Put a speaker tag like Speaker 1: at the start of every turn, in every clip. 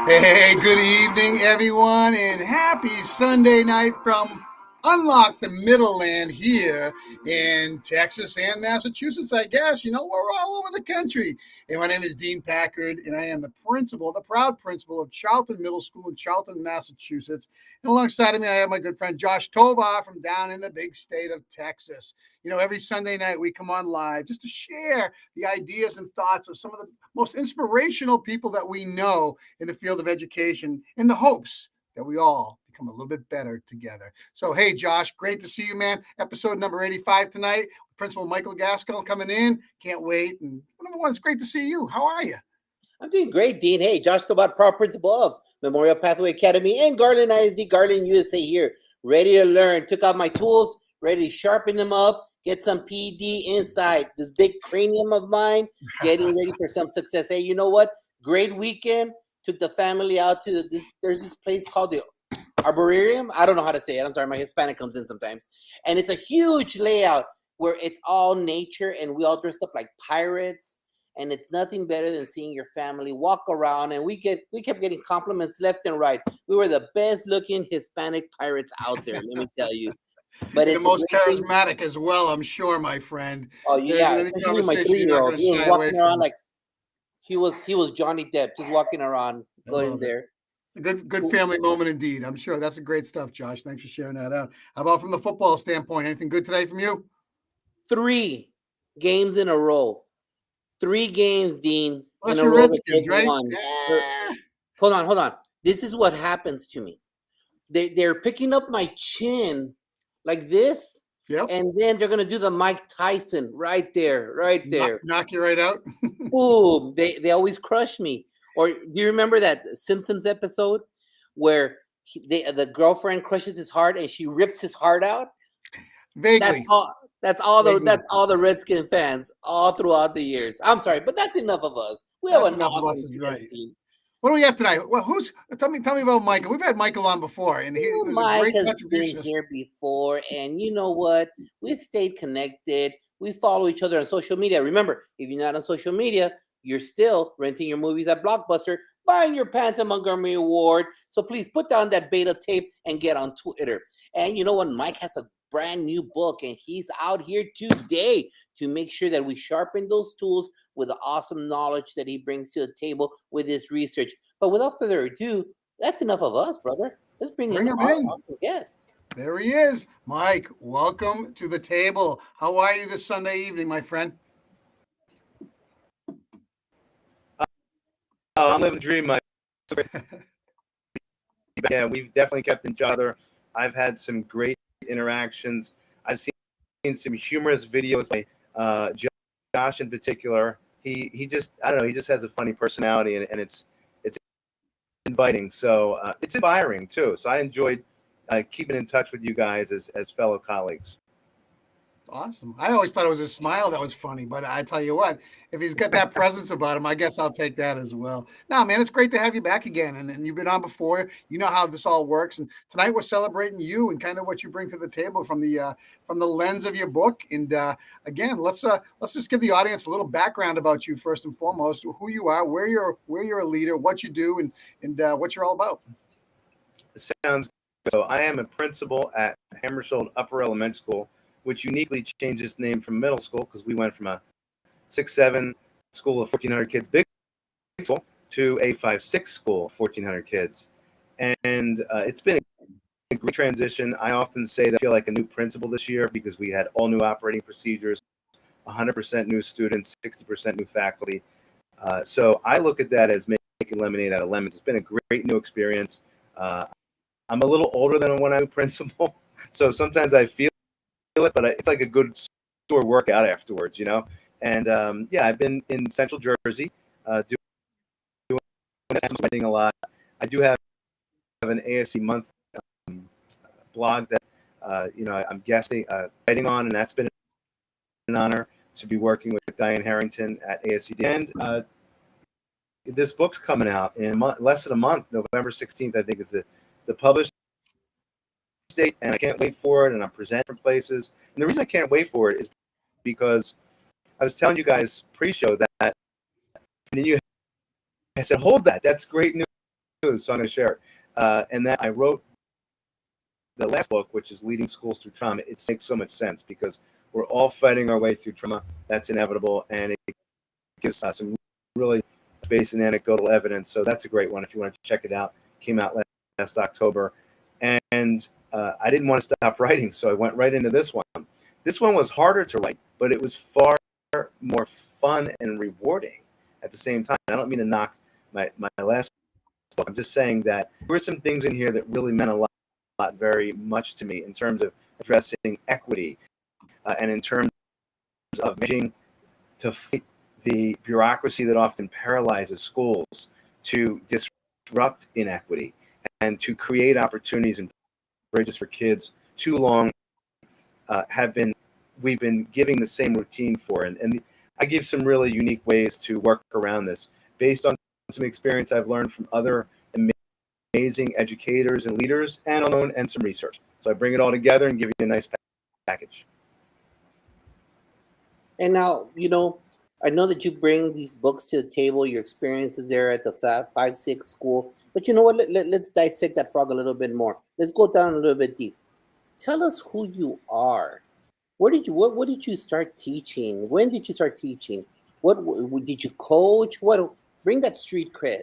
Speaker 1: Hey, good evening, everyone, and happy Sunday night from Unlock the Middle Land here in Texas and Massachusetts, I guess. You know, we're all over the country. And my name is Dean Packard, and I am the proud principal of Charlton Middle School in Charlton, Massachusetts. And alongside of me, I have my good friend Josh Tovar from down in the big state of Texas. You know, every Sunday night we come on live just to share the ideas and thoughts of some of the most inspirational people that we know in the field of education in the hopes that we all become a little bit better together. So, hey, Josh, great to see you, man. Episode number 85 tonight. Principal Michael Gaskell coming in. Can't wait. And number one, it's great to see you. How are you?
Speaker 2: I'm doing great, Dean. Hey, Josh Tobat, proud principal of Memorial Pathway Academy and Garland ISD, Garland, USA here. Ready to learn. Took out my tools, ready to sharpen them up, get some PD inside this big cranium of mine, getting ready for some success. Hey, you know what? Great weekend. Took the family out to there's this place called the Arboretum. I don't know how to say it. I'm sorry, my Hispanic comes in sometimes. And it's a huge layout where it's all nature and we all dressed up like pirates. And it's nothing better than seeing your family walk around. And we kept getting compliments left and right. We were the best looking Hispanic pirates out there, let me tell you.
Speaker 1: But it's the most charismatic as well, I'm sure, my friend.
Speaker 2: Oh yeah, especially my 3-year-old. He was walking around like he was Johnny Depp, just walking around, going there.
Speaker 1: A good family moment indeed. I'm sure that's great stuff, Josh. Thanks for sharing that out. How about from the football standpoint? Anything good today from you?
Speaker 2: 3 games in a row. 3 games, Dean.
Speaker 1: That's your Redskins, right?
Speaker 2: Hold on. This is what happens to me. They're picking up my chin like this.
Speaker 1: Yep.
Speaker 2: And then they're gonna do the Mike Tyson right there.
Speaker 1: Knock you right out.
Speaker 2: Boom! They always crush me. Or do you remember that Simpsons episode where the girlfriend crushes his heart and she rips his heart out?
Speaker 1: Vaguely.
Speaker 2: That's all the Redskin fans all throughout the years. I'm sorry, but that's enough of us. We have enough of us,
Speaker 1: right? What do we have tonight? Well, tell me about Michael. We've had Michael on before, and he was a great contribution.
Speaker 2: Been here before, and you know what? We've stayed connected. We follow each other on social media. Remember, if you're not on social media, you're still renting your movies at Blockbuster, buying your pants at Montgomery Ward. So please put down that beta tape and get on Twitter. And you know what? Mike has a brand new book, and he's out here today to make sure that we sharpen those tools with the awesome knowledge that he brings to the table with his research. But without further ado, that's enough of us, brother. Let's bring in our awesome guest.
Speaker 1: There he is. Mike, welcome to the table. How are you this Sunday evening, my friend?
Speaker 3: I'm living the dream, Mike. Yeah, we've definitely kept each other. I've had some great interactions. I've seen some humorous videos by Josh in particular. He just, I don't know, he just has a funny personality, and it's inviting. So it's inspiring too. So I enjoyed keeping in touch with you guys as fellow colleagues.
Speaker 1: Awesome. I always thought it was his smile that was funny, but I tell you what, if he's got that presence about him, I guess I'll take that as well. No, man, it's great to have you back again. And you've been on before. You know how this all works. And tonight we're celebrating you and kind of what you bring to the table from the lens of your book. And again, let's just give the audience a little background about you first and foremost, who you are, where you're a leader, what you do, and what you're all about.
Speaker 3: Sounds good. So I am a principal at Hammersholt Upper Elementary School, which uniquely changed its name from middle school because we went from a 6-7 school of 1,400 kids, big school, to a 5-6 school of 1,400 kids. And it's been a great transition. I often say that I feel like a new principal this year because we had all new operating procedures, 100% new students, 60% new faculty. So I look at that as making lemonade out of lemons. It's been a great new experience. I'm a little older than when I'm a principal, so sometimes I feel it, but it's like a good sore workout afterwards, you know. And yeah, I've been in Central Jersey doing a lot. I do have an ASC month blog that I'm guesting writing on, and that's been an honor to be working with Diane Harrington at ASCD. And this book's coming out in less than a month. November 16th, I think, is the published date, and I can't wait for it. And I'm presenting from places. And the reason I can't wait for it is because I was telling you guys pre-show that and then you I said, hold that. That's great news. So I'm going to share it. And that I wrote the last book, which is Leading Schools Through Trauma. It makes so much sense because we're all fighting our way through trauma. That's inevitable. And it gives us some really based and anecdotal evidence. So that's a great one if you want to check it out. Came out last October. And I didn't want to stop writing, so I went right into this one. This one was harder to write, but it was far more fun and rewarding at the same time. I don't mean to knock my last book. I'm just saying that there were some things in here that really meant a lot very much to me in terms of addressing equity and in terms of managing to fight the bureaucracy that often paralyzes schools, to disrupt inequity and to create opportunities and bridges for kids too long we've been giving the same routine for. And I give some really unique ways to work around this based on some experience I've learned from other amazing educators and leaders and some research. So I bring it all together and give you a nice package.
Speaker 2: And now, I know that you bring these books to the table, your experiences there at the 5-6 school. But you know what? Let's dissect that frog a little bit more. Let's go down a little bit deep. Tell us who you are. What did you start teaching? When did you start teaching? What did you coach? Bring that street cred.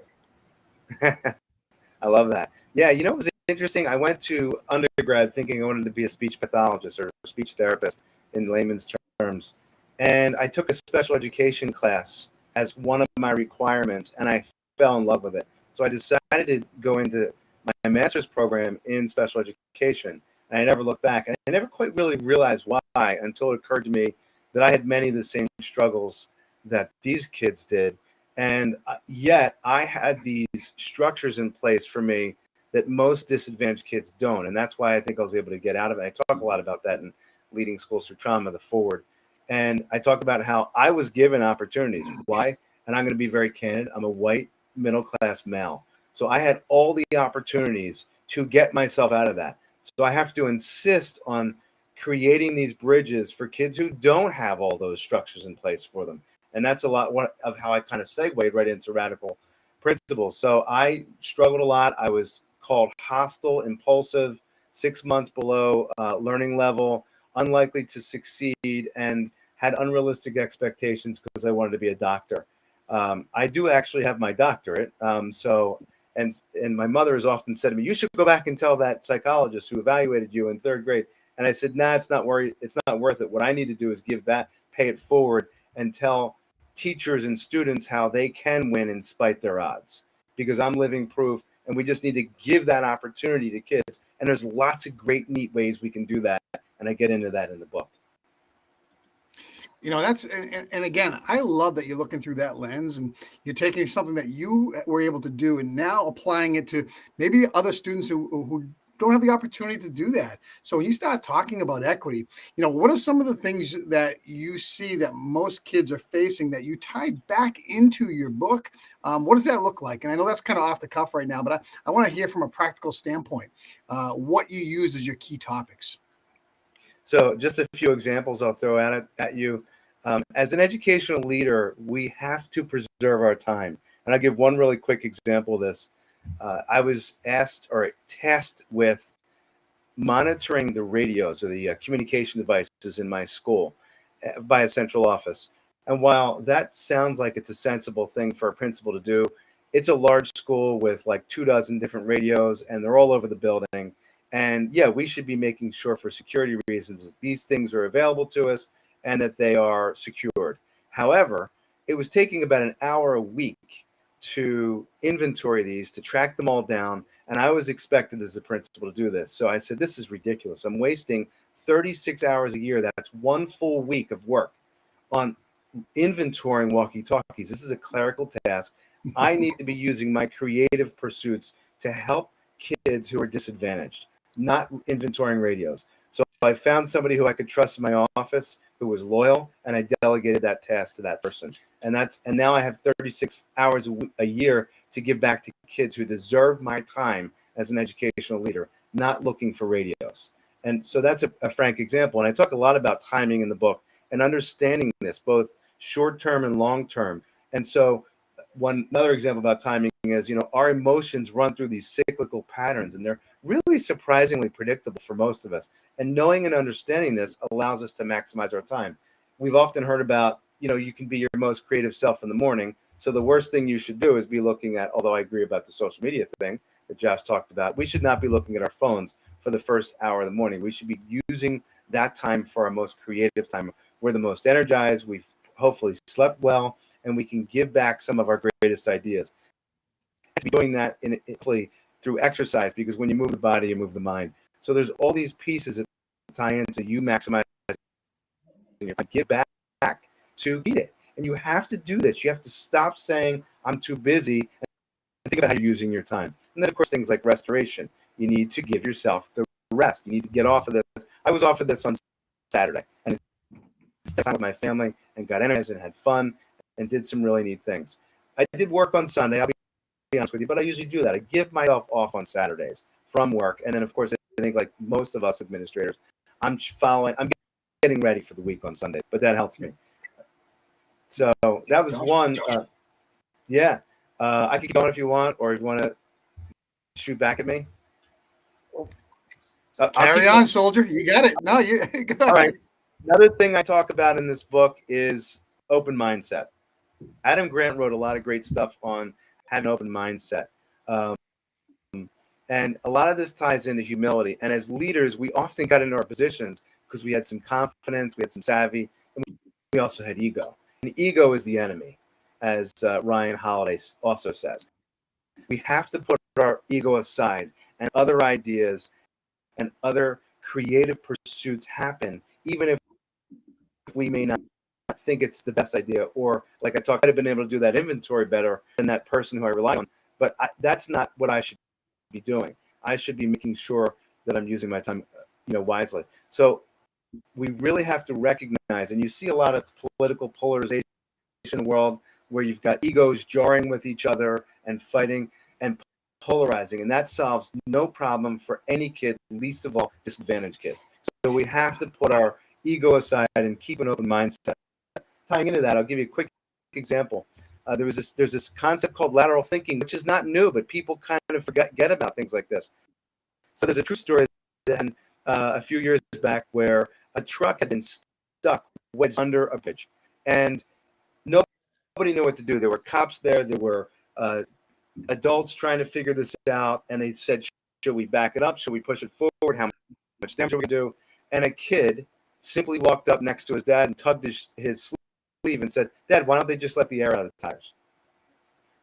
Speaker 3: I love that. Yeah, it was interesting. I went to undergrad thinking I wanted to be a speech pathologist or speech therapist in layman's terms. And I took a special education class as one of my requirements, and I fell in love with it. So I decided to go into my master's program in special education. And I never looked back. And I never quite really realized why until it occurred to me that I had many of the same struggles that these kids did. And yet I had these structures in place for me that most disadvantaged kids don't. And that's why I think I was able to get out of it. I talk a lot about that in Leading Schools Through Trauma, the forward. And I talk about how I was given opportunities. Why? And I'm going to be very candid. I'm a white middle-class male. So I had all the opportunities to get myself out of that. So I have to insist on creating these bridges for kids who don't have all those structures in place for them. And that's a lot of how I kind of segued right into radical principles. So I struggled a lot. I was called hostile, impulsive, 6 months below learning level, unlikely to succeed, and had unrealistic expectations because I wanted to be a doctor. I do actually have my doctorate. And my mother has often said to me, you should go back and tell that psychologist who evaluated you in third grade. And I said, nah, it's not worth it. What I need to do is pay it forward and tell teachers and students how they can win in spite their odds, because I'm living proof. And we just need to give that opportunity to kids. And there's lots of great, neat ways we can do that. And I get into that in the book.
Speaker 1: That's and again, I love that you're looking through that lens and you're taking something that you were able to do and now applying it to maybe other students who don't have the opportunity to do that. So when you start talking about equity, what are some of the things that you see that most kids are facing that you tied back into your book? What does that look like? And I know that's kind of off the cuff right now, but I want to hear from a practical standpoint what you used as your key topics.
Speaker 3: So just a few examples I'll throw at you. As an educational leader, we have to preserve our time. And I'll give one really quick example of this. I was tasked with monitoring the radios or the communication devices in my school by a central office. And while that sounds like it's a sensible thing for a principal to do, it's a large school with like 24 different radios, and they're all over the building. And yeah, we should be making sure for security reasons these things are available to us and that they are secured. However, it was taking about an hour a week to inventory these, to track them all down. And I was expected as the principal to do this. So I said, this is ridiculous. I'm wasting 36 hours a year. That's one full week of work on inventorying walkie-talkies. This is a clerical task. I need to be using my creative pursuits to help kids who are disadvantaged, not inventorying radios. So I found somebody who I could trust in my office who was loyal, and I delegated that task to that person. And now I have 36 hours a year to give back to kids who deserve my time as an educational leader, not looking for radios. And so that's a frank example. And I talk a lot about timing in the book and understanding this, both short-term and long-term. And so Another example about timing is, our emotions run through these cyclical patterns, and they're really surprisingly predictable for most of us. And knowing and understanding this allows us to maximize our time. We've often heard about, you can be your most creative self in the morning. So the worst thing you should do is be looking at, although I agree about the social media thing that Josh talked about, we should not be looking at our phones for the first hour of the morning. We should be using that time for our most creative time. We're the most energized. We've hopefully slept well, and we can give back some of our greatest ideas. To be doing that hopefully through exercise, because when you move the body, you move the mind. So there's all these pieces that tie into you maximizing your time. Give back to eat it. And you have to do this. You have to stop saying, I'm too busy, and think about how you're using your time. And then, of course, things like restoration. You need to give yourself the rest. You need to get off of this. I was off of this on Saturday, and spent time with my family and got energized and had fun and did some really neat things. I did work on Sunday, I'll be honest with you, but I usually do that. I give myself off on Saturdays from work. And then, of course, I think like most of us administrators, I'm getting ready for the week on Sunday, but that helps me. So that was one. Yeah. I could keep going if you want, or if you want to shoot back at me.
Speaker 1: Carry on, soldier. You got it. No, you go
Speaker 3: all right. Another thing I talk about in this book is open mindset. Adam Grant wrote a lot of great stuff on having an open mindset. And a lot of this ties into humility. And as leaders, we often got into our positions because we had some confidence, we had some savvy, and we also had ego. And ego is the enemy, as Ryan Holiday also says. We have to put our ego aside, and other ideas and other creative pursuits happen, even if we may not think it's the best idea, or like I talked, I'd have been able to do that inventory better than that person who I rely on. But that's not what I should be doing. I should be making sure that I'm using my time, wisely. So we really have to recognize, and you see a lot of political polarization in the world where you've got egos jarring with each other and fighting and polarizing, and that solves no problem for any kid, least of all disadvantaged kids. So we have to put our ego aside and keep an open mindset. Tying into that, I'll give you a quick example. There's this concept called lateral thinking, which is not new, but people kind of forget about things like this. So there's a true story that a few years back where a truck had been stuck wedged under a bridge, and nobody knew what to do. There were cops there. There were adults trying to figure this out, and they said, should we back it up? Should we push it forward? How much damage should we do? And a kid simply walked up next to his dad and tugged his sleeve and said, Dad, why don't they just let the air out of the tires?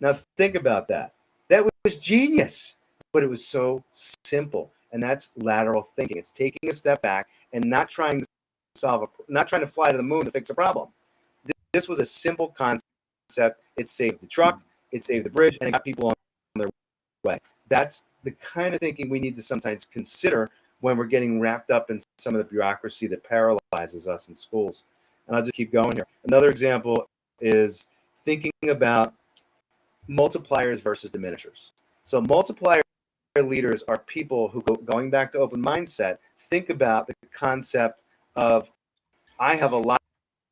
Speaker 3: Now think about that. That was genius, but it was so simple. And that's lateral thinking. It's taking a step back and not trying to fly to the moon to fix a problem. This was a simple concept. It saved the truck, it saved the bridge, and it got people on their way. That's the kind of thinking we need to sometimes consider when we're getting wrapped up in some of the bureaucracy that paralyzes us in schools. And I'll just keep going here. Another example is thinking about multipliers versus diminishers. So multiplier leaders are people who, going back to open mindset, think about the concept of, I have a lot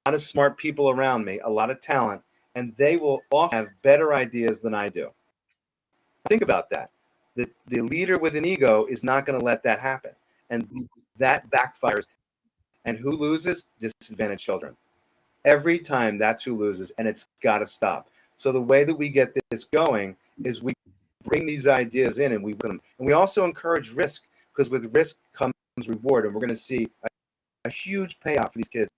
Speaker 3: of smart people around me, a lot of talent, and they will often have better ideas than I do. Think about that. The leader with an ego is not going to let that happen. And that backfires. And who loses? Disadvantaged children. Every time, that's who loses, and it's got to stop. So the way that we get this going is we bring these ideas in and we put them. And we also encourage risk, because with risk comes reward. And we're going to see a huge payoff for these kids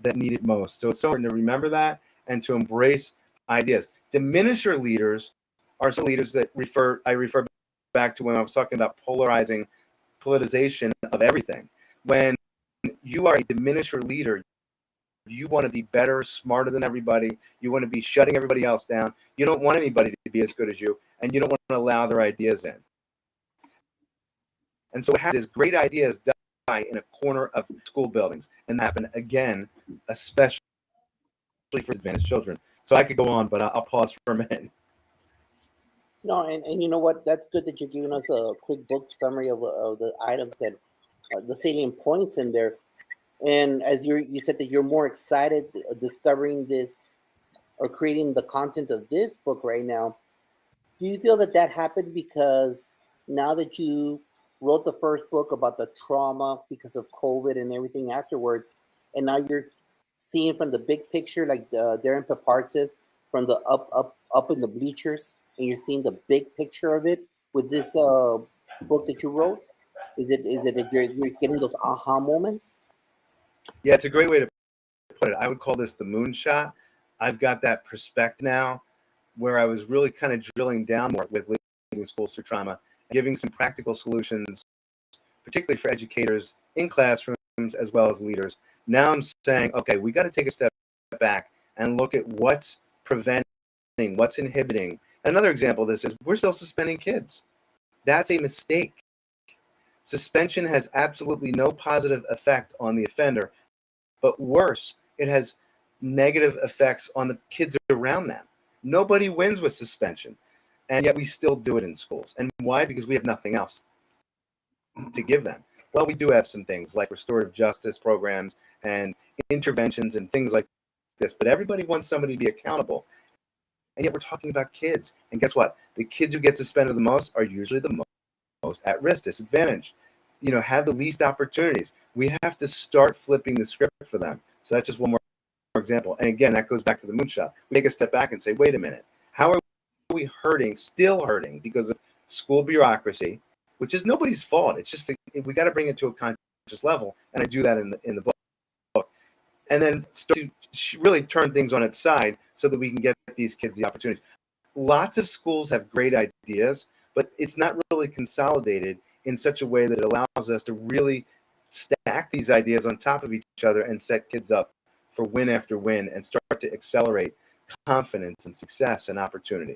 Speaker 3: that need it most. So it's so important to remember that and to embrace ideas. Diminisher leaders are some leaders that I refer back to when I was talking about politicization of everything. When you are a diminisher leader, you want to be better, smarter than everybody. You want to be shutting everybody else down. You don't want anybody to be as good as you, and you don't want to allow their ideas in. And so what happens is great ideas die in a corner of school buildings, and happen again, especially for advantaged children. So I could go on, but I'll pause for a minute.
Speaker 2: No, and you know what? That's good that you're giving us a quick book summary of the items that the salient points in there. And as you said that you're more excited discovering this or creating the content of this book right now, do you feel that that happened because now that you wrote the first book about the trauma because of COVID and everything afterwards, and now you're seeing from the big picture, like Darren Papard says, from the up in the bleachers, and you're seeing the big picture of it with this book that you wrote? Is it that you're getting those aha moments?
Speaker 3: Yeah, it's a great way to put it. I would call this the moonshot. I've got that perspective now where I was really kind of drilling down more with leading schools through trauma, giving some practical solutions, particularly for educators in classrooms as well as leaders. Now I'm saying, okay, we got to take a step back and look at what's preventing, what's inhibiting. Another example of this is we're still suspending kids. That's a mistake. Suspension has absolutely no positive effect on the offender, but worse, it has negative effects on the kids around them. Nobody wins with suspension, and yet we still do it in schools. And why? Because we have nothing else to give them. Well, we do have some things like restorative justice programs and interventions and things like this, but everybody wants somebody to be accountable. And yet we're talking about kids. And guess what? The kids who get suspended the most are usually the most at risk, disadvantaged, have the least opportunities. We have to start flipping the script for them. So that's just one more example. And again, that goes back to the moonshot. We take a step back and say, wait a minute, how are we still hurting because of school bureaucracy, which is nobody's fault. It's just we got to bring it to a conscious level, and I do that in the book. And then start to really turn things on its side so that we can get these kids the opportunities. Lots of schools have great ideas, but it's not really consolidated in such a way that it allows us to really stack these ideas on top of each other and set kids up for win after win and start to accelerate confidence and success and opportunity.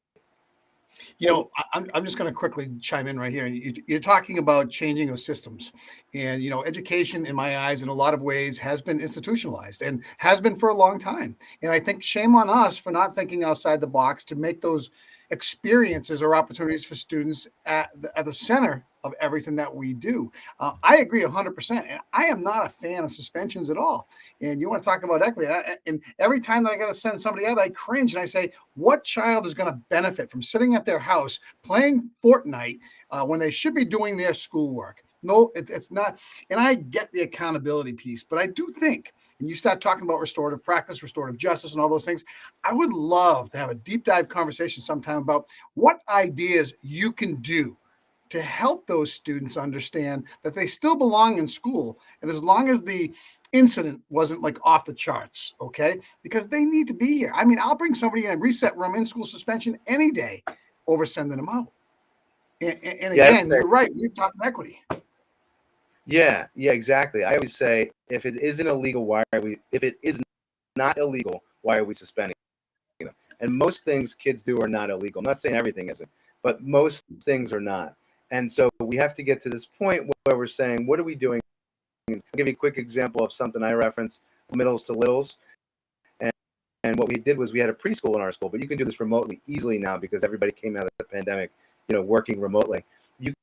Speaker 1: I'm just going to quickly chime in right here. You're talking about changing of systems, and education, in my eyes, in a lot of ways, has been institutionalized and has been for a long time. And I think shame on us for not thinking outside the box to make those experiences or opportunities for students at the center of everything that we do. I agree 100%. And I am not a fan of suspensions at all. And you want to talk about equity. And every time that I got to send somebody out, I cringe and I say, what child is going to benefit from sitting at their house playing Fortnite when they should be doing their schoolwork? No, it's not. And I get the accountability piece, but I do think, and you start talking about restorative practice, restorative justice, and all those things, I would love to have a deep dive conversation sometime about what ideas you can do to help those students understand that they still belong in school. And as long as the incident wasn't like off the charts, okay? Because they need to be here. I mean, I'll bring somebody in a reset room in school suspension any day over sending them out. And again, you're right. We're talking equity.
Speaker 3: Yeah, exactly. I always say, if it isn't illegal, if it is not illegal, why are we suspending them? And most things kids do are not illegal. I'm not saying everything isn't, but most things are not. And so we have to get to this point where we're saying, what are we doing? I'll give you a quick example of something I reference, middles to littles. And what we did was we had a preschool in our school, but you can do this remotely easily now because everybody came out of the pandemic, working remotely. You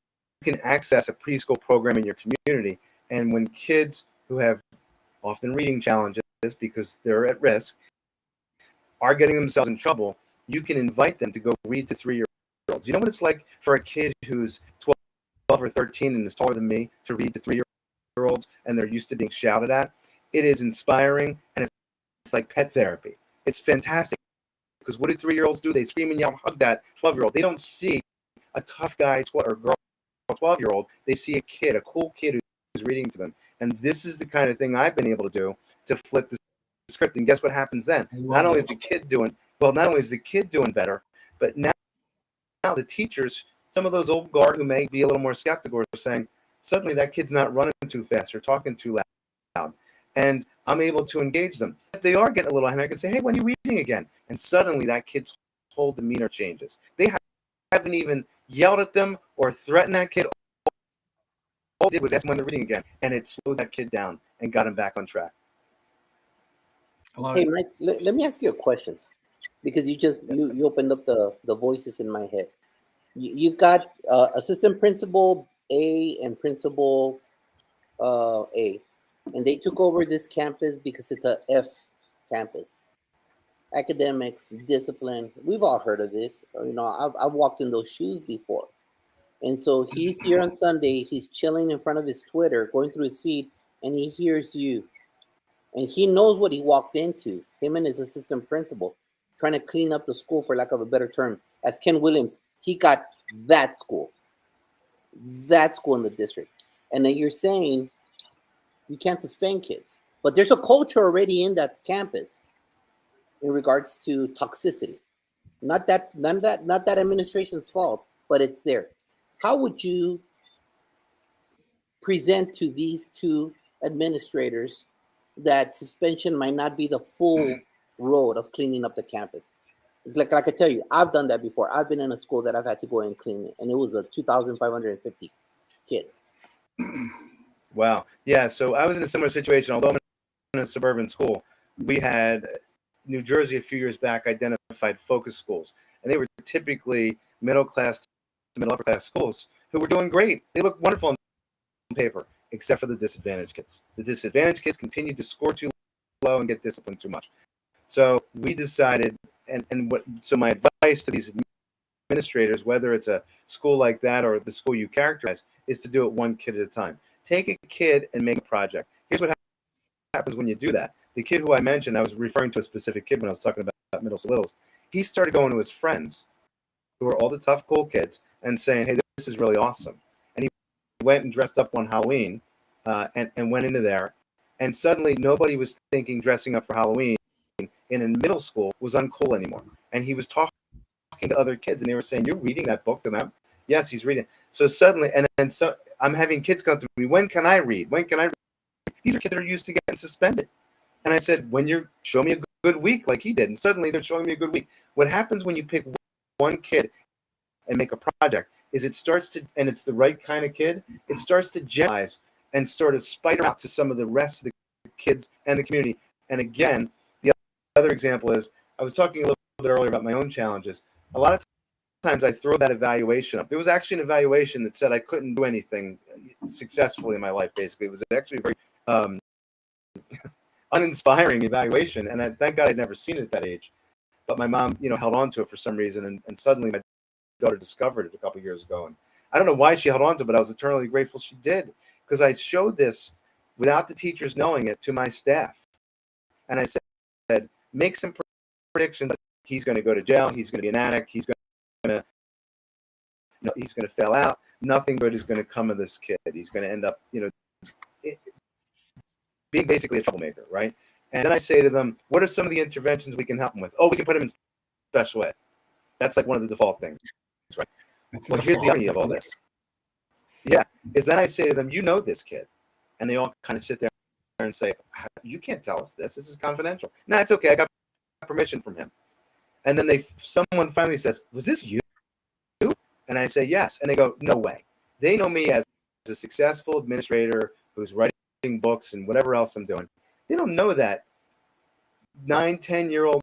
Speaker 3: can access a preschool program in your community. And when kids who have often reading challenges because they're at risk are getting themselves in trouble, you can invite them to go read to 3-year-olds. You know what it's like for a kid who's 12 or 13 and is taller than me to read to 3-year-olds and they're used to being shouted at? It is inspiring, and it's like pet therapy. It's fantastic because what do 3-year-olds do? They scream and yell, hug that 12-year-old. They don't see a tough guy or girl, 12-year-old. They see a kid, a cool kid who's reading to them. And this is the kind of thing I've been able to do to flip the script. And guess what happens then? Not only is the kid doing better, but now the teachers, some of those old guard who may be a little more skeptical, are saying, suddenly that kid's not running too fast or talking too loud. And I'm able to engage them. If they are getting a little angry, I can say, hey, when are you reading again? And suddenly that kid's whole demeanor changes. They haven't even yelled at them or threatened that kid. All they did was ask them when they're reading again. And it slowed that kid down and got him back on track.
Speaker 2: Hey, Mike, let me ask you a question, because you opened up the voices in my head. You've got assistant principal A and principal A, and they took over this campus because it's a F campus. academics, discipline. We've all heard of this. I've walked in those shoes before. And so he's here on Sunday. He's chilling in front of his Twitter, going through his feed, and he hears you. And he knows what he walked into. Him and his assistant principal, trying to clean up the school, for lack of a better term. As Ken Williams, he got that school in the district. And then you're saying you can't suspend kids, but there's a culture already in that campus in regards to toxicity. Not that administration's fault, but it's there. How would you present to these two administrators that suspension might not be the full road of cleaning up the campus? Like I tell you, I've done that before. I've been in a school that I've had to go and clean it, and it was 2,550 kids.
Speaker 3: Wow. Yeah. So I was in a similar situation. Although I'm in a suburban school, we had New Jersey a few years back identified focus schools, and they were typically middle class to middle upper class schools who were doing great. They looked wonderful on paper, except for the disadvantaged kids. The disadvantaged kids continued to score too low and get disciplined too much. So we decided, so my advice to these administrators, whether it's a school like that or the school you characterize, is to do it one kid at a time. Take a kid and make a project. Here's what happens when you do that. The kid who I mentioned, I was referring to a specific kid when I was talking about middles to littles. He started going to his friends, who were all the tough, cool kids, and saying, hey, this is really awesome. And he went and dressed up on Halloween and went into there. And suddenly nobody was thinking dressing up for Halloween in a middle school was uncool anymore. And he was talking to other kids, and they were saying, you're reading that book to them? Yes, he's reading. So suddenly, and so I'm having kids come to me, when can I read? When can I read? These are kids that are used to getting suspended. And I said, when you're, show me a good week like he did. And suddenly they're showing me a good week. What happens when you pick one kid and make a project is it starts to, and it's the right kind of kid, it starts to generalize and sort of spider out to some of the rest of the kids and the community. And again, the other example is, I was talking a little bit earlier about my own challenges. A lot of times I throw that evaluation up. There was actually an evaluation that said I couldn't do anything successfully in my life, basically. It was actually a very uninspiring evaluation, and thank God I'd never seen it at that age. But my mom, held on to it for some reason, and suddenly my daughter discovered it a couple of years ago. And I don't know why she held on to it, but I was eternally grateful she did, because I showed this without the teachers knowing it to my staff. And I said, make some predictions. He's going to go to jail. He's going to be an addict. He's going to fail out. Nothing good is going to come of this kid. He's going to end up, being basically a troublemaker, right? And then I say to them, what are some of the interventions we can help them with? Oh, we can put him in special ed. That's like one of the default things, right? Well, here's the irony of all this. Yeah, is then I say to them, you know this kid. And they all kind of sit there and say, you can't tell us this. This is confidential. No, it's okay. I got permission from him. And then someone finally says, was this you? And I say, yes. And they go, no way. They know me as a successful administrator who's writing books and whatever else I'm doing. They don't know that 9-10-year-old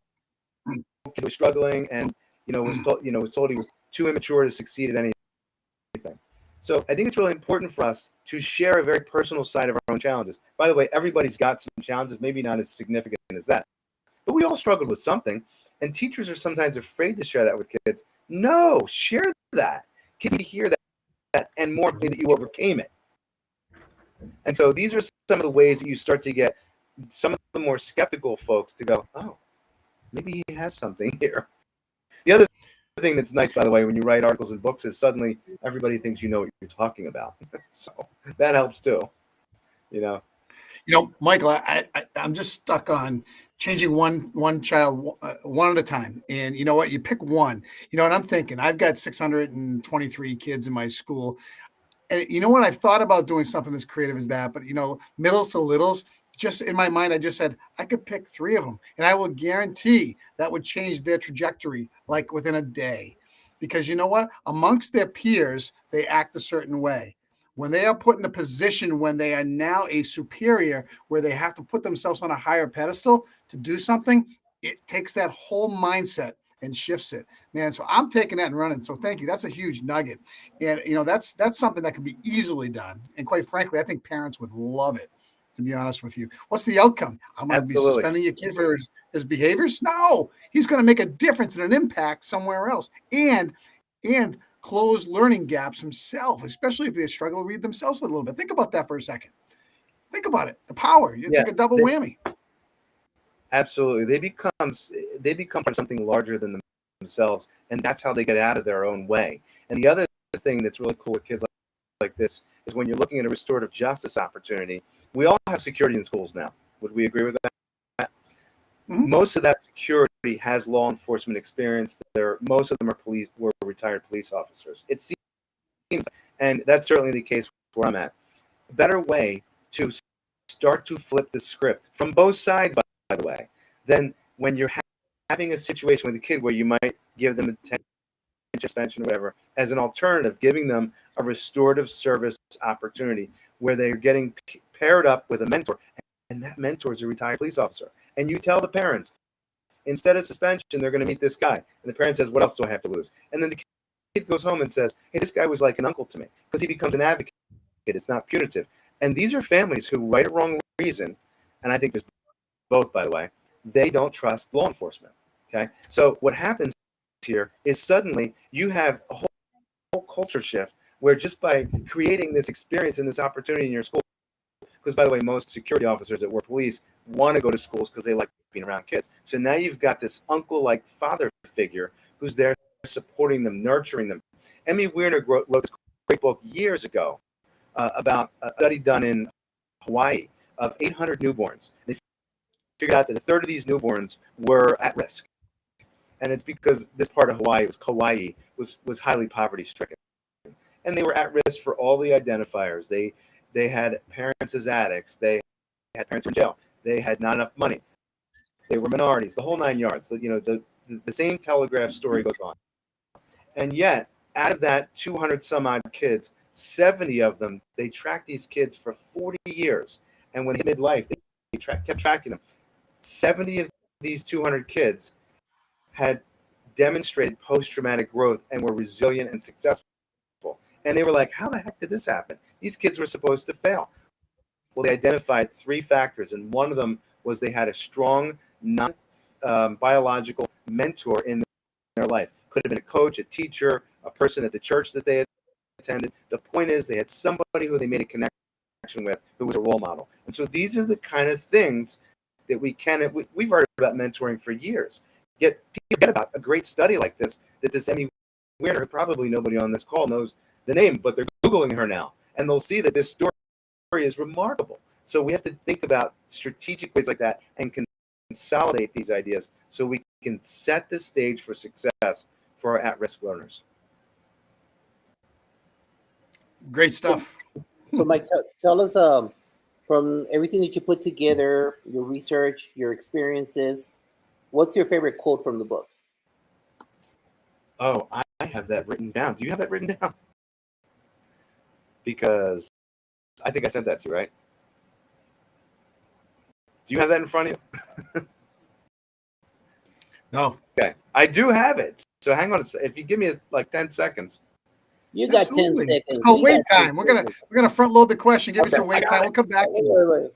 Speaker 3: kid was struggling and was told he was too immature to succeed at anything. So I think it's really important for us to share a very personal side of our own challenges. By the way, everybody's got some challenges, maybe not as significant as that, but we all struggled with something. And teachers are sometimes afraid to share that with kids. No, share that. Kids need to hear that and more that you overcame it. And so these are some of the ways that you start to get some of the more skeptical folks to go, oh, maybe he has something here. The other thing that's nice, by the way, when you write articles and books is suddenly everybody thinks you know what you're talking about. So that helps too,
Speaker 1: Michael, I'm just stuck on changing one child one at a time. And you know what? You pick one. And I'm thinking, I've got 623 kids in my school. And you know what? I've thought about doing something as creative as that, but middles to littles, just in my mind, I just said I could pick 3 of them, and I will guarantee that would change their trajectory like within a day. Because you know what? Amongst their peers, they act a certain way. When they are put in a position when they are now a superior, where they have to put themselves on a higher pedestal to do something, it takes that whole mindset and shifts it, man. So I'm taking that and running. So thank you. That's a huge nugget. And, that's something that can be easily done. And quite frankly, I think parents would love it. to be honest with you. What's the outcome? I'm going to be
Speaker 3: Absolutely.
Speaker 1: suspending your kid for his behaviors? No, he's going to make a difference and an impact somewhere else, and close learning gaps himself, especially if they struggle to read themselves a little bit. Think about that for a second. Think about it. The power. It's
Speaker 3: Yeah,
Speaker 1: like a double whammy.
Speaker 3: Absolutely. They become something larger than themselves, and that's how they get out of their own way. And the other thing that's really cool with kids like this is when you're looking at a restorative justice opportunity, we all have security in schools now. Would we agree with that? Mm-hmm. Most of that security has law enforcement experience. Most of them were retired police officers. It seems, and that's certainly the case where I'm at. A better way to start to flip the script from both sides, by the way, than when you're having a situation with a kid where you might give them attention, suspension, or whatever, as an alternative, giving them a restorative service opportunity where they're getting paired up with a mentor, and that mentor is a retired police officer. And you tell the parents, instead of suspension, they're going to meet this guy. And the parent says, what else do I have to lose? And then the kid goes home and says, hey, this guy was like an uncle to me, because he becomes an advocate. It's not punitive. And these are families who, right or wrong reason, and I think there's both, by the way, they don't trust law enforcement. Okay, so what happens here is suddenly you have a whole culture shift where just by creating this experience and this opportunity in your school, because by the way, most security officers that were police want to go to schools because they like being around kids. So now you've got this uncle-like father figure who's there supporting them, nurturing them. Emmy Weiner wrote this great book years ago about a study done in Hawaii of 800 newborns. They figured out that a third of these newborns were at risk. And it's because this part of Hawaii, it was Kauai, was highly poverty stricken. And they were at risk for all the identifiers. They had parents as addicts. They had parents in jail. They had not enough money. They were minorities, the whole 9 yards. The same Telegraph story goes on. And yet, out of that 200 some odd kids, 70 of them, they tracked these kids for 40 years. And when they hit midlife, they kept tracking them. 70 of these 200 kids had demonstrated post-traumatic growth and were resilient and successful. And they were like, how the heck did this happen? These kids were supposed to fail. Well, they identified 3 factors, and one of them was they had a strong, non-biological mentor in their life. Could have been a coach, a teacher, a person at the church that they had attended. The point is they had somebody who they made a connection with who was a role model. And so these are the kind of things that we've heard about mentoring for years. Yet people forget about a great study like this, that this Emmy Weiner, probably nobody on this call knows the name, but they're Googling her now, and they'll see that this story is remarkable. So we have to think about strategic ways like that and consolidate these ideas so we can set the stage for success for our at-risk learners.
Speaker 1: Great stuff.
Speaker 2: So Mike, tell us from everything that you put together, your research, your experiences, what's your favorite quote from the book?
Speaker 3: Oh, I have that written down. Do you have that written down? Because I think I sent that to you, right? Do you have that in front of you?
Speaker 1: No.
Speaker 3: Okay, I do have it. So hang on. If you give me like 10 seconds.
Speaker 2: You got
Speaker 1: Absolutely.
Speaker 2: 10 seconds.
Speaker 1: It's called wait time. We're gonna front load the question. Give me some wait time. We'll come back to
Speaker 2: you.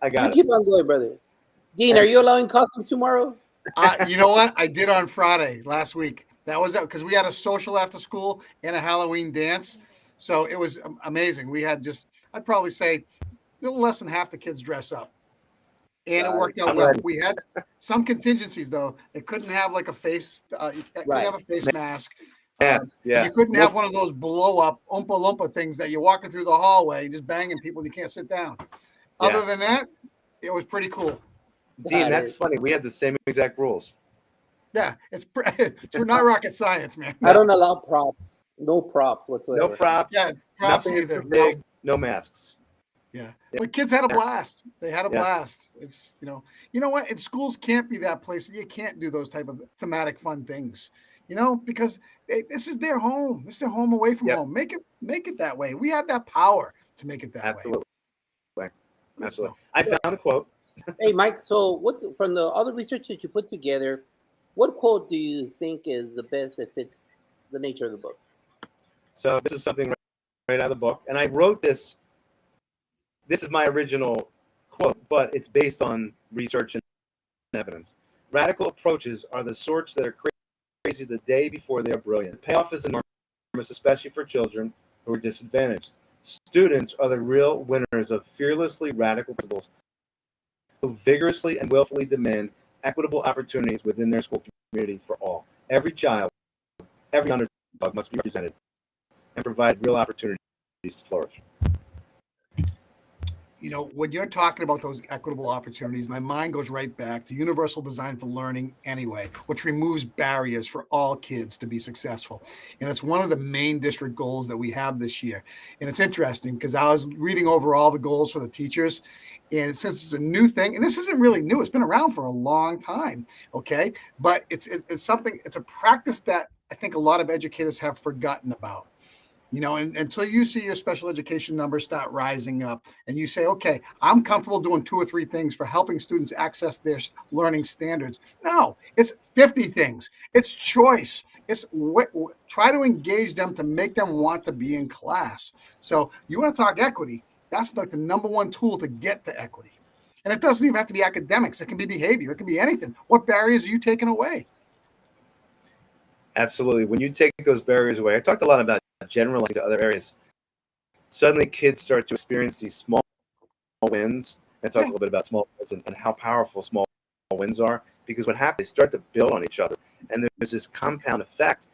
Speaker 3: I got it.
Speaker 2: Keep on going, brother. Dean, are you allowing costumes tomorrow?
Speaker 1: You know what? I did on Friday last week. That was because we had a social after school and a Halloween dance. So it was amazing. We had I'd probably say a little less than half the kids dress up. And it worked out well. We had some contingencies, though. It couldn't have like a face. It couldn't have a face mask.
Speaker 3: Yeah.
Speaker 1: You couldn't have one of those blow-up Oompa Loompa things that you're walking through the hallway, just banging people, and you can't sit down. Yeah. Other than that, it was pretty cool.
Speaker 3: Dean, that's funny. We had the same exact rules.
Speaker 1: Yeah, it's not rocket science, man.
Speaker 2: I don't allow props. No props whatsoever.
Speaker 3: No props.
Speaker 1: Yeah, props either.
Speaker 3: Big, no masks.
Speaker 1: Yeah. But kids had a blast. They had a blast. It's you know what? And schools can't be that place. You can't do those type of thematic fun things. Because this is their home. This is their home away from home. Make it that way. We have that power to make it that way.
Speaker 3: Absolutely. I found a quote.
Speaker 2: Hey, Mike. So, from the other research that you put together, what quote do you think is the best that fits the nature of the book?
Speaker 3: So this is something right out of the book, and I wrote this this is my original quote, but it's based on research and evidence. Radical approaches are the sorts that are crazy the day before they are brilliant. The payoff is enormous, especially for children who are disadvantaged. Students are the real winners of fearlessly radical principles who vigorously and willfully demand equitable opportunities within their school community for all. Every child, every underdog must be represented and provide real opportunities to flourish.
Speaker 1: You know, when you're talking about those equitable opportunities, my mind goes right back to universal design for learning anyway, which removes barriers for all kids to be successful. And it's one of the main district goals that we have this year. And it's interesting because I was reading over all the goals for the teachers. And since it's a new thing, and this isn't really new, it's been around for a long time. Okay. But it's something, it's a practice that I think a lot of educators have forgotten about. You know, and until you see your special education numbers start rising up and you say, okay, I'm comfortable doing 2 or 3 things for helping students access their learning standards. No, it's 50 things. It's choice. It's try to engage them to make them want to be in class. So you want to talk equity. That's like the number one tool to get to equity. And it doesn't even have to be academics. It can be behavior. It can be anything. What barriers are you taking away?
Speaker 3: Absolutely. When you take those barriers away, I talked a lot about generalizing to other areas. Suddenly kids start to experience these small wins. I talk a little bit about small wins and how powerful small wins are, because what happens, they start to build on each other. And there's this compound effect.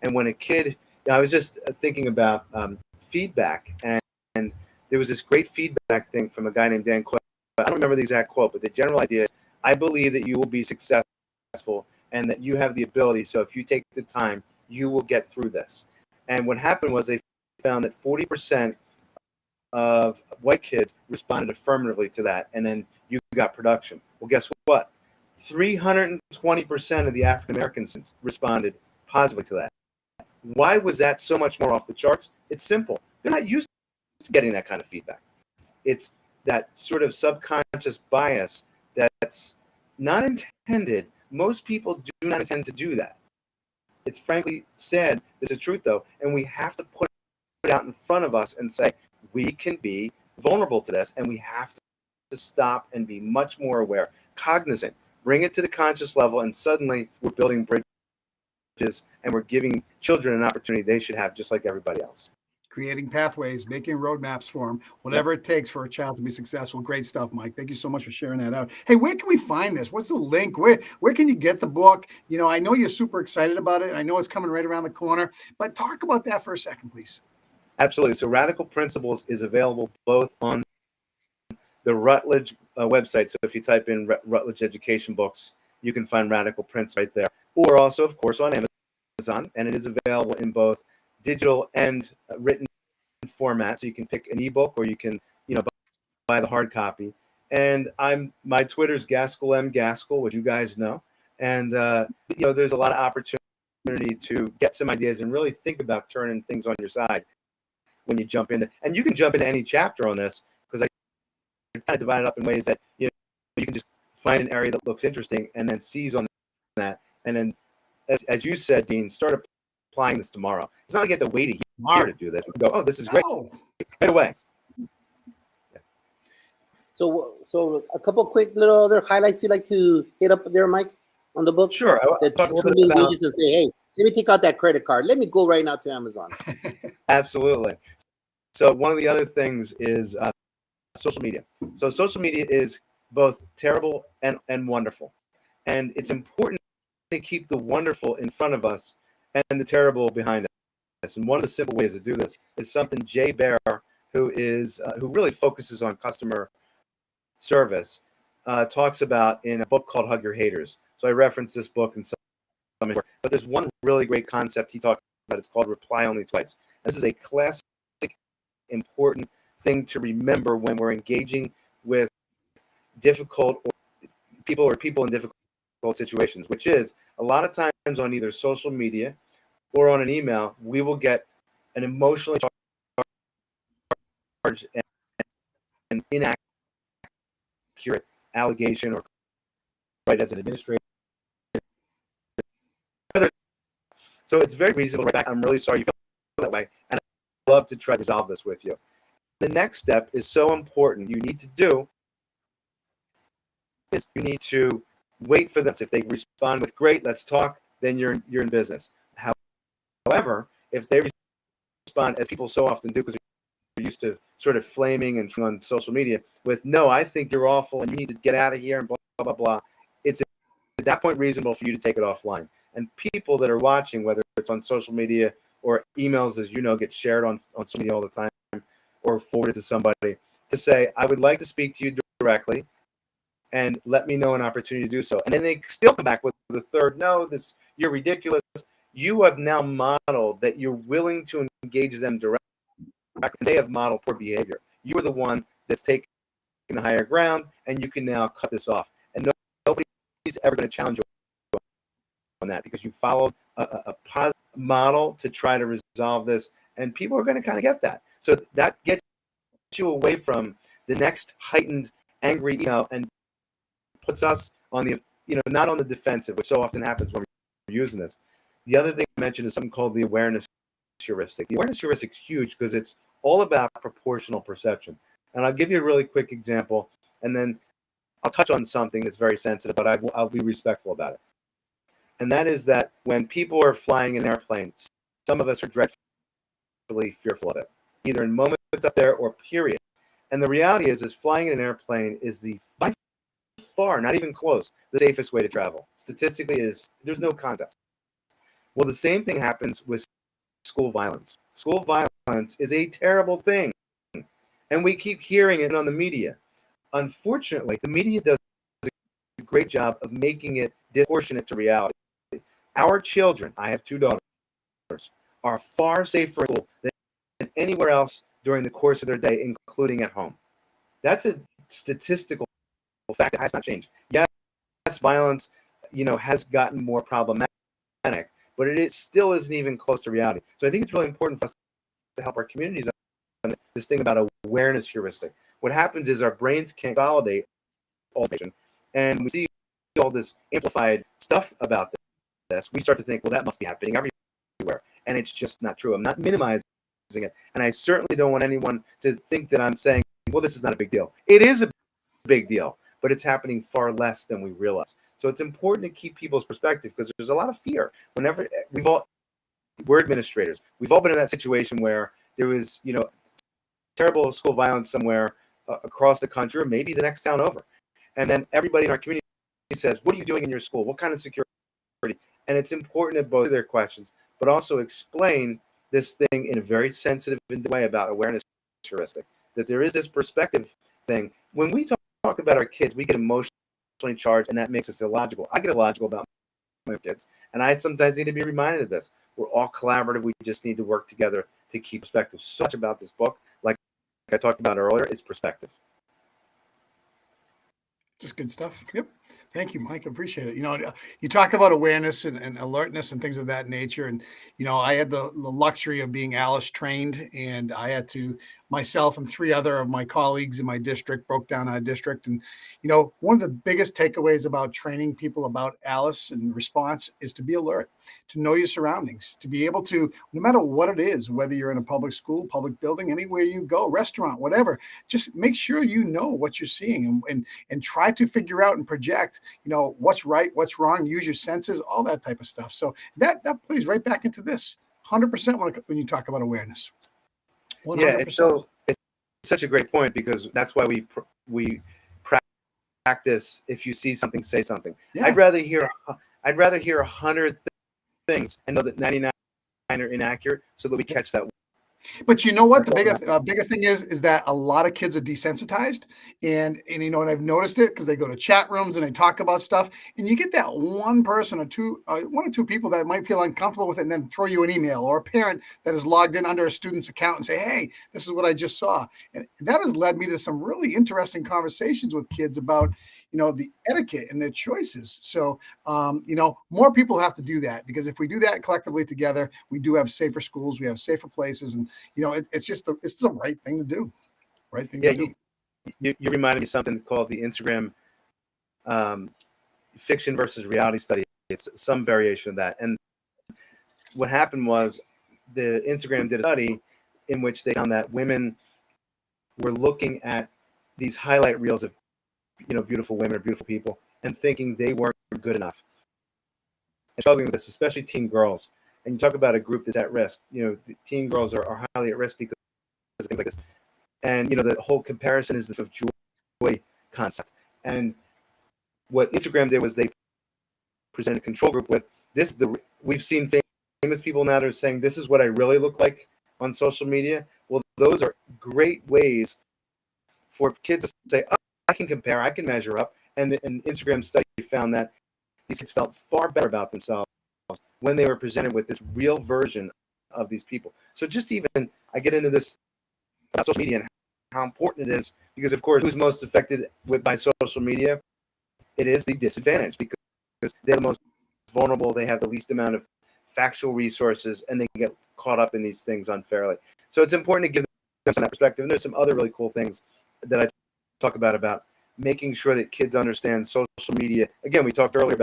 Speaker 3: And when a kid, I was just thinking about feedback, and there was this great feedback thing from a guy named Dan Quayle. I don't remember the exact quote, but the general idea is, I believe that you will be successful and that you have the ability. So if you take the time, you will get through this. And what happened was they found that 40% of white kids responded affirmatively to that. And then you got production. Well, guess what? 320% of the African Americans responded positively to that. Why was that so much more off the charts? It's simple. They're not used to getting that kind of feedback. It's that sort of subconscious bias that's not intended. Most people do not intend to do that. It's frankly sad. It's a truth, though, and we have to put it out in front of us and say, we can be vulnerable to this, and we have to stop and be much more aware, cognizant, bring it to the conscious level, and suddenly we're building bridges and we're giving children an opportunity they should have just like everybody else.
Speaker 1: Creating pathways, making roadmaps for them, whatever it takes for a child to be successful. Great stuff, Mike. Thank you so much for sharing that out. Hey, where can we find this? What's the link? Where can you get the book? You know, I know you're super excited about it, and I know it's coming right around the corner, but talk about that for a second, please.
Speaker 3: Absolutely. So Radical Principles is available both on the Rutledge website. So if you type in Rutledge Education Books, you can find Radical Principles right there. Or also, of course, on Amazon, and it is available in both digital and written format. So you can pick an ebook, or you can, buy the hard copy. And my Twitter's Gaskell M Gaskell, which you guys know. And there's a lot of opportunity to get some ideas and really think about turning things on your side when you jump into. And you can jump into any chapter on this, because I kind of divide it up in ways that you can just find an area that looks interesting and then seize on that. And then, as you said, Dean, start applying this tomorrow. It's not like you have to wait a year to do this. You go, oh, this is great, right away.
Speaker 2: So a couple quick little other highlights you'd like to hit up there, Mike, on the book?
Speaker 3: Sure.
Speaker 2: That totally engages and say, hey, let me take out that credit card. Let me go right now to Amazon.
Speaker 3: Absolutely. So one of the other things is social media. So social media is both terrible and wonderful. And it's important to keep the wonderful in front of us and the terrible behind us. And one of the simple ways to do this is something Jay Baer, who really focuses on customer service, talks about in a book called Hug Your Haters. So I referenced this book in some, but there's one really great concept he talks about. It's called Reply Only Twice. This is a classic, important thing to remember when we're engaging with difficult people in difficult situations, which is a lot of times on either social media or on an email, we will get an emotionally charged and inaccurate allegation, or right as an administrator. So it's very reasonable. Right back, I'm really sorry you feel that way, and I'd love to try to resolve this with you. the next step is so important. You need to do is you need to wait for them. If they respond with great, let's talk, then you're in business. However, if they respond, as people so often do, because we're used to sort of flaming and on social media with, no, I think you're awful and you need to get out of here and blah, blah, blah, blah. It's at that point reasonable for you to take it offline. And people that are watching, whether it's on social media or emails, as you know, get shared on social media all the time or forwarded to somebody, to say, I would like to speak to you directly and let me know an opportunity to do so. And then they still come back with the third, no, you're ridiculous. You have now modeled that you're willing to engage them directly. They have modeled poor behavior. You are the one that's taking the higher ground, and you can now cut this off. And nobody's ever going to challenge you on that because you followed a positive model to try to resolve this, and people are going to kind of get that. So that gets you away from the next heightened, angry email and puts us on the, not on the defensive, which so often happens when we're using this. The other thing I mentioned is something called the awareness heuristic. The awareness heuristic is huge because it's all about proportional perception. And I'll give you a really quick example, and then I'll touch on something that's very sensitive, but I'll be respectful about it. And that is that when people are flying an airplane, some of us are dreadfully fearful of it, either in moments up there or period. And the reality is flying in an airplane is by far, not even close, the safest way to travel. Statistically, there's no contest. Well, the same thing happens with school violence. School violence is a terrible thing, and we keep hearing it on the media. Unfortunately, the media does a great job of making it disproportionate to reality. Our children, I have 2 daughters, are far safer in school than anywhere else during the course of their day, including at home. That's a statistical fact that has not changed. Yes, violence, has gotten more problematic, but it still isn't even close to reality. So I think it's really important for us to help our communities on this thing about awareness heuristic. What happens is our brains consolidate all information, and we see all this amplified stuff about this. We start to think, well, that must be happening everywhere, and it's just not true. I'm not minimizing it, and I certainly don't want anyone to think that I'm saying, well, this is not a big deal. It is a big deal, but it's happening far less than we realize. So it's important to keep people's perspective because there's a lot of fear. Whenever we're administrators, we've all been in that situation where there was, terrible school violence somewhere across the country or maybe the next town over. And then everybody in our community says, what are you doing in your school? What kind of security? And it's important to both of their questions, but also explain this thing in a very sensitive way about awareness heuristic, that there is this perspective thing. When we talk about our kids, we get emotionally charged, and that makes us illogical. I get illogical about my kids, and I sometimes need to be reminded of this. We're all collaborative. We just need to work together to keep perspective. So much about this book, like I talked about earlier, is perspective.
Speaker 1: Just good stuff. Yep. Thank you, Mike. I appreciate it. You talk about awareness and alertness and things of that nature. And, I had the luxury of being Alice trained, and I had to, myself and 3 other of my colleagues in my district broke down our district. And, one of the biggest takeaways about training people about Alice and response is to be alert, to know your surroundings, to be able to, no matter what it is, whether you're in a public school, public building, anywhere you go, restaurant, whatever, just make sure you know what you're seeing and try to figure out and project, what's right, what's wrong, use your senses, all that type of stuff. So that plays right back into this 100% when you talk about awareness. 100%.
Speaker 3: Yeah, it's such a great point because that's why we practice. If you see something, say something. Yeah. I'd rather hear 100 things and know that 99 are inaccurate, so that we catch that.
Speaker 1: But you know what? The bigger thing is that a lot of kids are desensitized, and and I've noticed it because they go to chat rooms and they talk about stuff, and you get that one person or two, 1 or 2 people that might feel uncomfortable with it, and then throw you an email, or a parent that is logged in under a student's account and say, "Hey, this is what I just saw," and that has led me to some really interesting conversations with kids about the etiquette and their choices. So more people have to do that, because if we do that collectively together, we do have safer schools, we have safer places, and it's the right thing to do. Right thing to do.
Speaker 3: You reminded me of something called the Instagram fiction versus reality study. It's some variation of that. And what happened was the Instagram did a study in which they found that women we're looking at these highlight reels of, beautiful women or beautiful people and thinking they weren't good enough. And struggling with this, especially teen girls. And you talk about a group that's at risk. The teen girls are highly at risk because of things like this. And, the whole comparison is the joy concept. And what Instagram did was they presented a control group with this. We've seen famous people now that are saying, this is what I really look like on social media. Well, those are great ways for kids to say, oh, I can compare, I can measure up. And an Instagram study found that these kids felt far better about themselves when they were presented with this real version of these people. So just even, I get into this about social media and how important it is, because of course, who's most affected by social media? It is the disadvantaged, because they're the most vulnerable. They have the least amount of factual resources, and they get caught up in these things unfairly. So it's important to give them that perspective. And there's some other really cool things that I talk about making sure that kids understand social media. Again, we talked earlier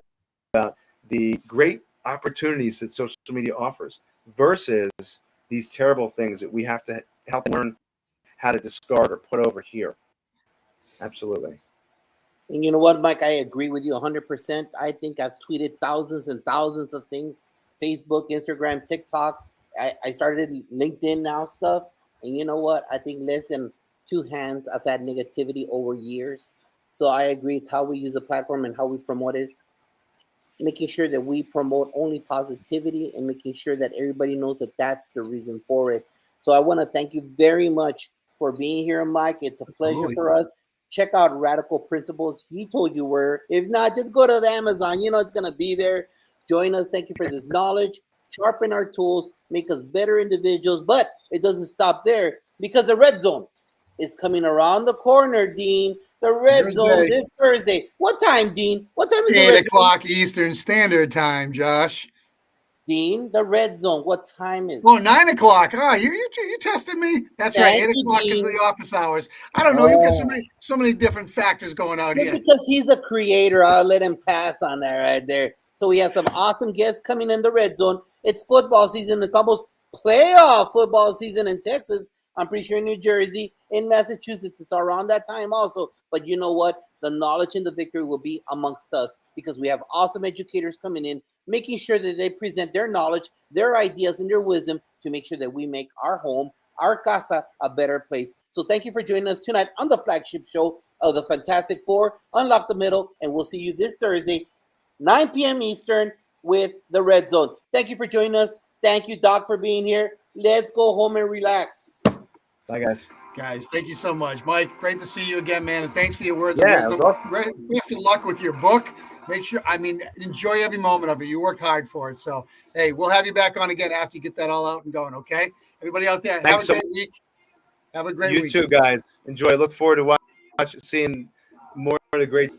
Speaker 3: about the great opportunities that social media offers versus these terrible things that we have to help learn how to discard or put over here. Absolutely.
Speaker 2: And you know what, Mike? I agree with you 100%. I think I've tweeted thousands and thousands of things. Facebook, Instagram, TikTok. I started LinkedIn now stuff. And you know what? I think less than 2 hands I've had negativity over years. So I agree. It's how we use the platform and how we promote it. Making sure that we promote only positivity and making sure that everybody knows that that's the reason for it. So I want to thank you very much for being here, Mike. It's a pleasure for us. Check out Radical Principles. He told you where. If not, just go to the Amazon. It's going to be there. Join us. Thank you for this knowledge. Sharpen our tools. Make us better individuals. But it doesn't stop there, because the Red Zone is coming around the corner, Dean. The Red Zone this Thursday. What time, Dean? What time is it?
Speaker 1: 8 o'clock Eastern Standard Time, Josh.
Speaker 2: Dean, the Red Zone. What time is it?
Speaker 1: Oh, 9 o'clock. Oh, you tested me. That's right. 8 o'clock is the office hours. I don't know. You've got so many different factors going out here.
Speaker 2: Because he's the creator, I'll let him pass on that right there. So we have some awesome guests coming in the Red Zone. It's football season. It's almost playoff football season in Texas. I'm pretty sure in New Jersey, in Massachusetts, it's around that time also. But you know what? The knowledge and the victory will be amongst us, because we have awesome educators coming in, making sure that they present their knowledge, their ideas, and their wisdom to make sure that we make our home, our casa, a better place. So thank you for joining us tonight on the flagship show of the Fantastic Four, Unlock the Middle, and we'll see you this Thursday, 9 p.m. Eastern, with the Red Zone. Thank you for joining us. Thank you, Doc, for being here. Let's go home and relax.
Speaker 3: Bye, guys.
Speaker 1: Guys, thank you so much. Mike, great to see you again, man. And thanks for your words
Speaker 3: Yeah,
Speaker 1: of wisdom.
Speaker 3: awesome.
Speaker 1: Best of luck with your book. Enjoy every moment of it. You worked hard for it. So, hey, we'll have you back on again after you get that all out and going, okay? Everybody out there,
Speaker 3: Thanks
Speaker 1: have a great week. Have a great week.
Speaker 3: You too, guys. Enjoy. Look forward to seeing more of the great